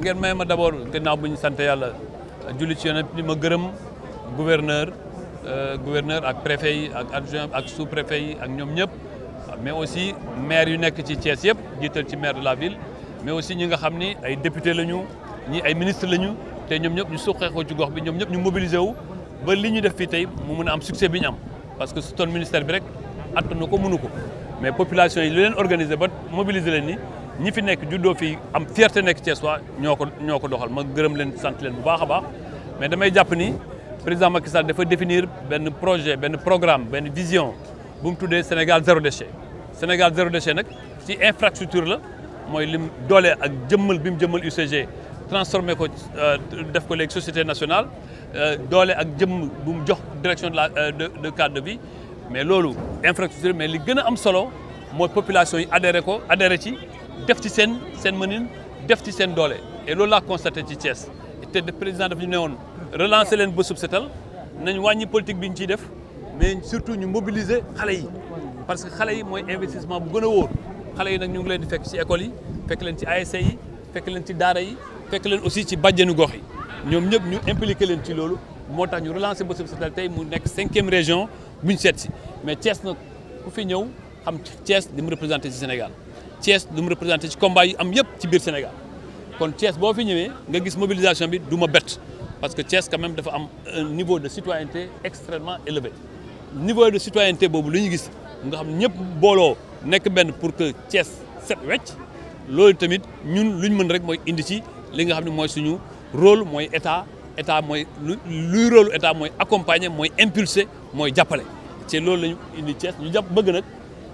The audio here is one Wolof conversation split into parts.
ngeen may ma d'abord gannaaw bu ñu sant yàlla julli ci yonent bi ma gërëm gouverneur ak préfet yi ak adjoint ak sous-préfet yi ak ñoom ñëpp mais aussi maire yu nekk ci Thiès yëpp jiital ci maire de la ville mais aussi ñi nga xam ni ay député lañu ñi ay ministre lañu te ñoom ñëpp ñu suqeekoo ci gox bi ñoom ñëpp ñu mobiliser wu ba li ñu def fii tey mu mën a am succès bi ñu am parce que su toon ministère bi rek attanu ko mënu ko mais population yi li leen organiser ba mobiliser leen ni ñi fi nekk juddoo fii am fierté nekk Thiès waa ñoo ko doxal ma gërëm leen sant leen bu baax a baax mais damay jàpp ni président Macky Sall dafa définir benn projet benn programme benn vision bu mu tuddee Sénégal zéro déchet Sénégal zéro déchet nag ci infrastructure la mooy lim doole ak jëmmal bi mu jëmmal UCG transformé ko def ko léegi société nationale doole ak jëmm bu mu jox direction de cadre de vie mais loolu infrastructure mais li gën a am solo mooy population yi adhéré ci def ci seen mënin def ci seen doole et loolu laa constaté ci Thiès te président daf ñu ne woon relancer leen bésub setal nañ wàññi politique bi ñu ciy def mais surtout ñu mobiliser xale yi parce que xale yi mooy investissement bu gën a wóor xale yi nag ñu ngi leen di fekk ci école yi fekk leen ci ASC yi fekk leen ci daara yi fekk leen aussi ci bàjjenu gox yi ñoom ñëpp ñu impliqué leen ci loolu moo tax ñu relancer bésub setal tey mu nekk 5e région bu ñu seet si mais Thiès nag ku fi ñëw xam Thiès li mu représenté ci Sénégal Thiès li mu représenté ci combat yi am yëpp ci biir Sénégal kon Thiès boo fi ñëwee nga gis mobilisation bi du ma bett parce que Thiès quand même dafa am un niveau de citoyenneté extrêmement élevé niveau de citoyenneté boobu lu ñu gis nga xam ñëpp booloo nekk benn pour que Thiès set wecc loolu tamit ñun lu ñu mën rek mooy indi ci li nga xam ne mooy suñu rôle mooy état mooy luy rôle état mooy accompagner mooy impulser mooy jàppale ci loolu la ñu indi Thiès ñu jàpp bëgg nag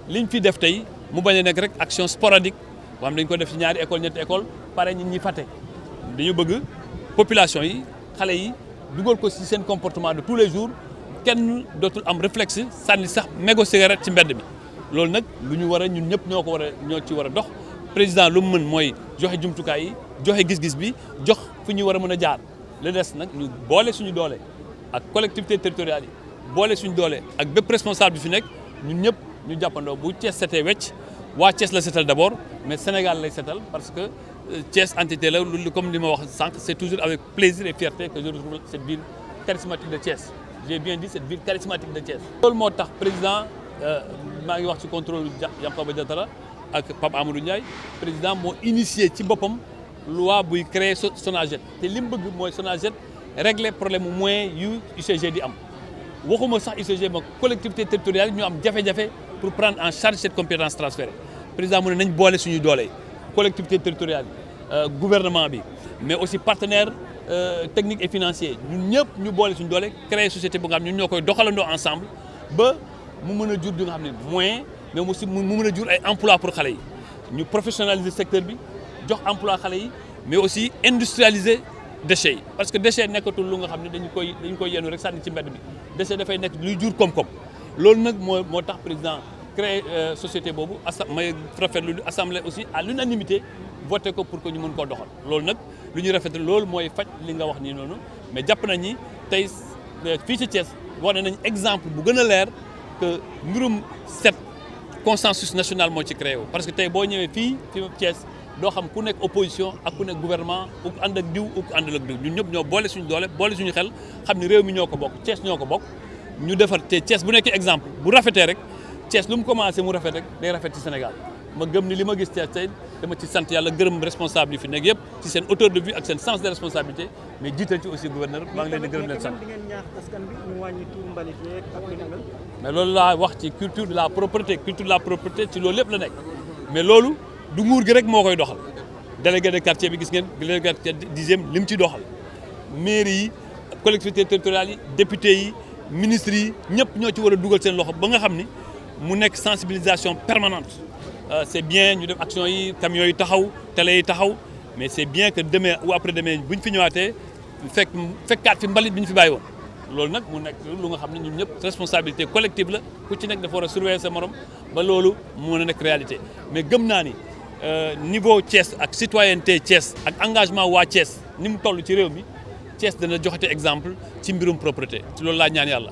liñ fi def tey mu bañ a nekk rek action sporadique boo xam dañ ko def ci ñaari école ñetti école pare ñun ñi fàtte dañu bëgg population yi xale yi dugal ko ci seen comportement de tous les jours kenn dootul am réflexe sànni sax mégo cigarette ci mbedd mi loolu nag lu ñu war a ñun ñëpp ñoo ci war a dox président lu mu mën mooy joxe jumtukaay yi joxe gis-gis bi jox fu ñu war a mën a jaar le des nag ñu boole suñu doole ak collectivité territoriale yi boole suñu doole ak bépp responsable bi fi nekk ñun ñëpp ñu jàppandoo bu Thiès setee wecc waa Thiès la setal d'abord mais Sénégal lay setal parce que Thiès entité la comme li ma wax sànq c'est toujours avec plaisir et fierté que je retrouve cette ville charismatique de Thiès j'ai bien dit cette ville charismatique de Thiès. loolu moo tax président maa ngi wax ci contrôle Yankhoba Diattara ak Pape Amadou Ndiaye président moo initié ci boppam loi buy créer SONAGED te li mu bëgg mooy SONAGED régler problème mu moyen yu UCG di am waxuma sax UCG ma collectivité territoriale ñu am jafe-jafe pour prendre en charge cette compétence transférée président mu ne nañ boole suñuy doole collectivité territoriale yi gouvernement bi mais aussi partenaires techniques et financiers ñun ñëpp ñu boole suñu doole créer société bu nga xam ñun ñoo koy doxalandoo ensemble ba mu mën a jur di nga xam ne moyen mais aussi mu mën a jur ay emploi pour xale yi ñu professionnaliser secteur bi jox emploi xale yi mais aussi industrialiser déchets yi parce que déchet nekkatul lu nga xam ne dañu koy yenu rek sànni ci mbedd bi déchet dafay nekk luy jur koom-koom loolu nag moo tax président créé société boobu may rafetlu assemblée aussi à l'unanimité voté ko pour que ñu mën koo doxal loolu nag lu ñuy rafetlu loolu mooy faj li nga wax nii noonu mais jàpp nañ ni tey fii ci Thiès wane nañ exemple bu gën a leer que mbirum set consensus national moo ci créé wu parce que tey boo ñëwee fii Thiès doo xam ku nekk opposition ak ku nekk gouvernement ku ànd ak diw ku àndal ak diw ñun ñëpp ñoo boole suñu doole boole suñu xel xam ni réew mi ñoo ko bokk Thiès ñoo ko bokk ñu defar te Thiès bu nekkee exemple bu rafetee rek Thiès lu mu commencé mu rafet rek day rafet ci Sénégal ma gëm ni li ma gis Thiès tey dama ci sant yàlla gërëm responsable yi fi nekk yëpp ci seen hauteur de vue ak seen sens de responsabilité mais jiital ci aussi gouverneur maa ngi leen di gërëm leen sant mais loolu laa wax ci culture de la propreté ci loolu lépp la nekk mais loolu du nguur gi rek moo koy doxal délégué de quartier bi gis ngeen délégué de quartier 10e li mu ci doxal mairie yi collectivités territoriales yi députés yi ministres yi ñëpp ñoo ci war a dugal seen loxo ba nga xam ni mu nekk sensibilisation permanente c'est bien ñu def action yi camions yi taxaw télé yi taxaw mais c'est bien que demain ou après demain bu ñu fi ñëwaatee fekkaat fi mbalit bi ñu fi bàyyi woon loolu nag mu nekk lu nga xam ne ñun ñëpp responsabilité collective la ku ci nekk dafa war a surveiller sa morom ba loolu mu mën a nekk réalité mais gëm naa ni niveau Thiès ak citoyenneté Thiès ak engagement waa Thiès ni mu toll ci réew mi Thiès dana joxete exemple ci mbirum propreté ci loolu laa ñaan yàlla